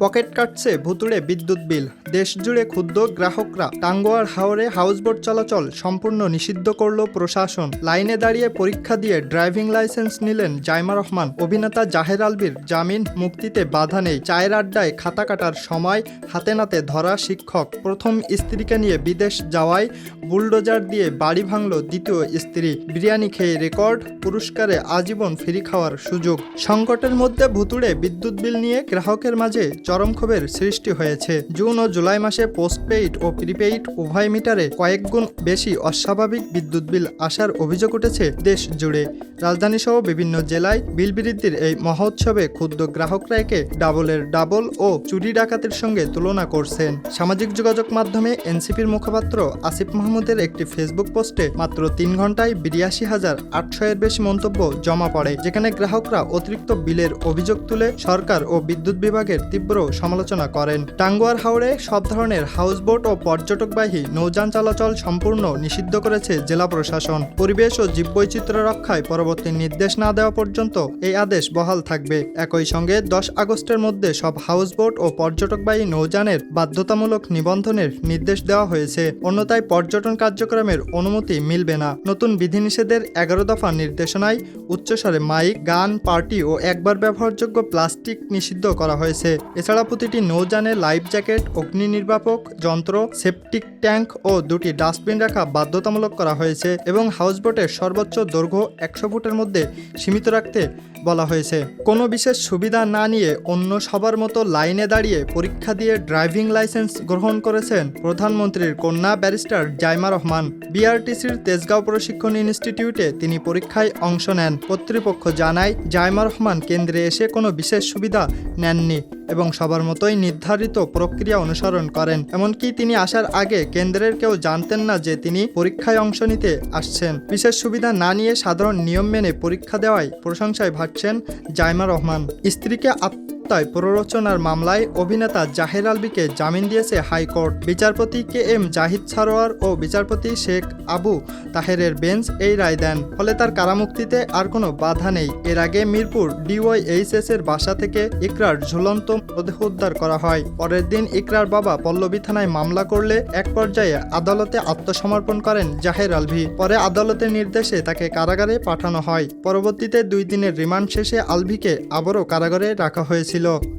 Pocket কাটছে ভুতুড়ে বিদ্যুৎ বিল, দেশজুড়ে ক্ষুব্ধ গ্রাহকরা। টাঙ্গুয়ার হাওরে হাউসবোট চলাচল সম্পূর্ণ নিষিদ্ধ করল প্রশাসন। লাইনে দাঁড়িয়ে পরীক্ষা দিয়ে ড্রাইভিং লাইসেন্স নিলেন জাইমা রহমান। অভিনেতা জাহের আলভীর জামিন মুক্তিতে বাধা নেই। চায়ের আড্ডায় খাতা কাটার সময় হাতে নাতে ধরা শিক্ষক। প্রথম স্ত্রীকে নিয়ে বিদেশ যাওয়ায় বুলডোজার দিয়ে বাড়ি ভাঙল দ্বিতীয় স্ত্রী। বিরিয়ানি খেয়ে রেকর্ড, পুরস্কারে আজীবন ফ্রি খাওয়ার সুযোগ। সংকটের মধ্যে ভুতুড়ে বিদ্যুৎ বিল নিয়ে গ্রাহকের মাঝে চরম ক্ষোভের সৃষ্টি হয়েছে। জুন ও জুলাই মাসে পোস্টপেইড ও প্রিপেইড উভয় মিটারে কয়েক গুণ বেশি অস্বাভাবিক বিদ্যুৎ বিল আসার অভিযোগ উঠেছে দেশ জুড়ে। রাজধানীসহ বিভিন্ন জেলায় বিল বৃদ্ধির এই মহোৎসবে ক্ষুব্ধ গ্রাহকরা একে ডাবলের ডাবল ও চুরি ডাকাতির সঙ্গে তুলনা করছেন। সামাজিক যোগাযোগ মাধ্যমে এনসিপির মুখপাত্র আসিফ মাহমুদের একটি ফেসবুক পোস্টে মাত্র 3 ঘন্টায় ৮২,৮০০ এর বেশি মন্তব্য জমা পড়ে, যেখানে গ্রাহকরা অতিরিক্ত বিলের অভিযোগ তুলে সরকার ও বিদ্যুৎ বিভাগের তীব্র সমালোচনা করেন। টাঙ্গুয়ার হাওরে সব ধরনের হাউসবোট ও পর্যটকবাহী নৌযান চলাচল সম্পূর্ণ নিষিদ্ধ করেছে জেলা প্রশাসন। পরিবেশ ও জীববৈচিত্র্য রক্ষায় পরবর্তী নির্দেশ না দেওয়া পর্যন্ত এই আদেশ বহাল থাকবে। একই সঙ্গে 10 আগস্টের মধ্যে সব হাউসবোট ও পর্যটকবাহী নৌযানের বাধ্যতামূলক নিবন্ধনের নির্দেশ দেওয়া হয়েছে, অন্যথায় পর্যটন কার্যক্রমের অনুমতি মিলবে না। নতুন বিধিনিষেধের 11 দফা নির্দেশনায় উচ্চস্বরে মাইক, গান, পার্টি ও একবার ব্যবহারযোগ্য প্লাস্টিক নিষিদ্ধ করা হয়েছে। এছাড়া প্রতিটি নৌযানে লাইফ জ্যাকেট, অগ্নি নির্বাপক যন্ত্র, সেপটিক ট্যাঙ্ক ও 2টি ডাস্টবিন রাখা বাধ্যতামূলক করা হয়েছে এবং হাউসবোটের সর্বোচ্চ দৈর্ঘ্য 100 ফুটের মধ্যে সীমিত রাখতে বলা হয়েছে। কোনো বিশেষ সুবিধা না নিয়ে অন্য সবার মতো লাইনে দাঁড়িয়ে পরীক্ষা দিয়ে ড্রাইভিং লাইসেন্স গ্রহণ করেছেন প্রধানমন্ত্রীর কন্যা ব্যারিস্টার জাইমা রহমান। বিআরটিসির তেজগাঁও প্রশিক্ষণ ইনস্টিটিউটে তিনি পরীক্ষায় অংশ নেন। কর্তৃপক্ষ জানায়, জাইমা রহমান কেন্দ্রে এসে কোনো বিশেষ সুবিধা নেননি এবং সবার মতোই নির্ধারিত প্রক্রিয়া অনুসরণ করেন। এমনকি তিনি আসার আগে কেন্দ্রের কেউ জানতেন না যে তিনি পরীক্ষায় অংশ নিতে আসছেন। বিশেষ সুবিধা না নিয়ে সাধারণ নিয়ম মেনে পরীক্ষা দেওয়ায় প্রশংসায় ভাসছেন জাইমা রহমান। স্ত্রীকে প্ররোচনার মামলায় অভিনেতা জাহের আলভীকে জামিন দিয়েছে হাইকোর্ট। বিচারপতি KM জাহিদ সারোয়ার ও বিচারপতি শেখ আবু তাহেরের বেঞ্চ এই রায় দেন। ফলে তার কারামুক্তিতে আর কোনো বাধা নেই। এর আগে মিরপুর DYHS এর বাসা থেকে ইকরার ঝুলন্ত মৃতদেহ উদ্ধার করা হয়। পরের দিন ইকরার বাবা পল্লবী থানায় মামলা করলে এক পর্যায়ে আদালতে আত্মসমর্পণ করেন জাহের আলভী। পরে আদালতের নির্দেশে তাকে কারাগারে পাঠানো হয়। পরবর্তীতে 2 দিনের রিমান্ড শেষে আলভীকে আবারও কারাগারে রাখা হয়েছিল।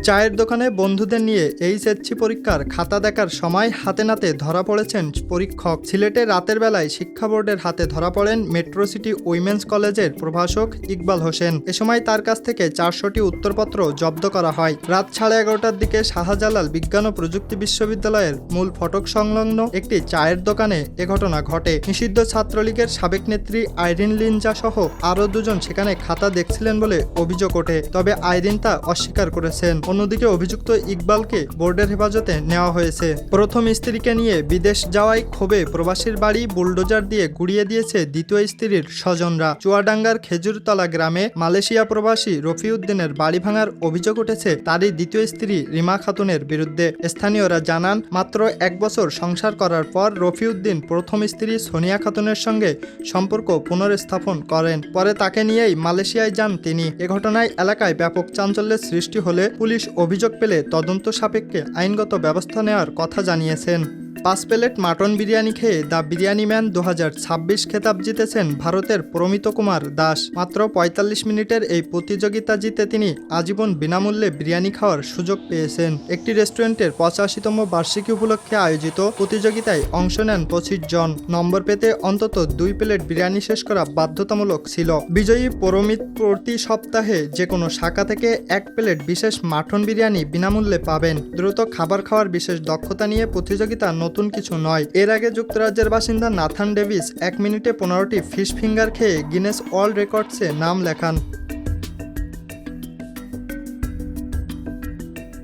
চায়ের দোকানে বন্ধুদের নিয়ে HSC পরীক্ষার খাতা দেখার সময় হাতে নাতে ধরা পড়েছেন পরীক্ষক। সিলেটে রাতের বেলায় শিক্ষা বোর্ডের হাতে ধরা পড়েন মেট্রো সিটি উইমেন্স কলেজের প্রভাষক ইকবাল হোসেন। এ সময় তার কাছ থেকে 400টি উত্তরপত্র জব্দ করা হয়। রাত 11:30টার দিকে শাহজালাল বিজ্ঞান ও প্রযুক্তি বিশ্ববিদ্যালয়ের মূল ফটক সংলগ্ন একটি চায়ের দোকানে এ ঘটনা ঘটে। নিষিদ্ধ ছাত্রলীগের সাবেক নেত্রী আইরিন লিনজা সহ আরও 2 জন সেখানে খাতা দেখছিলেন বলে অভিযোগ ওঠে, তবে আইরিন তা অস্বীকার করেছেন। অন্যদিকে অভিযুক্ত ইকবালকে বোর্ডের হেফাজতে নেওয়া হয়েছে। প্রথম স্ত্রীকে নিয়ে বিদেশ যাওয়ায় ক্ষোভে প্রবাসীর বাড়ি বুলডোজার দিয়ে গুড়িয়ে দিয়েছে দ্বিতীয় স্ত্রীর স্বজনরা। চুয়াডাঙ্গার খেজুরতলা গ্রামে মালয়েশিয়া প্রবাসী রফিউদ্দিনের বাড়ি ভাঙার অভিযোগ উঠেছে তারই দ্বিতীয় স্ত্রী রিমা খাতুনের বিরুদ্ধে। স্থানীয়রা জানান, মাত্র 1 বছর সংসার করার পর রফিউদ্দিন প্রথম স্ত্রী সোনিয়া খাতুনের সঙ্গে সম্পর্ক পুনর্স্থাপন করেন। পরে তাকে নিয়েই মালয়েশিয়ায় যান তিনি। এ ঘটনায় এলাকায় ব্যাপক চাঞ্চল্যের সৃষ্টি হলে পুলিশ অভিযোগ পেলে তদন্ত সাপেক্ষে আইনগত ব্যবস্থা নেওয়ার কথা জানিয়েছেন। 5 প্লেট মাটন বিরিয়ানি খেয়ে দ্য বিরিয়ানি ম্যান 2026 খেতাব জিতেছেন ভারতের প্রমিত কুমার দাস। মাত্র 45 মিনিটের এই প্রতিযোগিতা জিতে তিনি আজীবন বিনামূল্যে বিরিয়ানি খাওয়ার সুযোগ পেয়েছেন। একটি রেস্টুরেন্টের 85তম বার্ষিকী উপলক্ষে আয়োজিত প্রতিযোগিতায় অংশ নেন 25 জন। নম্বর পেতে অন্তত 2 প্লেট বিরিয়ানি শেষ করা বাধ্যতামূলক ছিল। বিজয়ী প্রমিত প্রতি সপ্তাহে যে কোনো শাখা থেকে 1 প্লেট বিশেষ মাটন বিরিয়ানি বিনামূল্যে পাবেন। দ্রুত খাবার খাওয়ার বিশেষ দক্ষতা নিয়ে প্রতিযোগিতা নতুন কিছু নয়। এর আগে যুক্তরাজ্যের বাসিন্দা নাথান ডেভিস 1 মিনিটে 15টি ফিশ ফিঙ্গার খেয়ে গিনেস ওয়ার্ল্ড রেকর্ডসে নাম লেখান।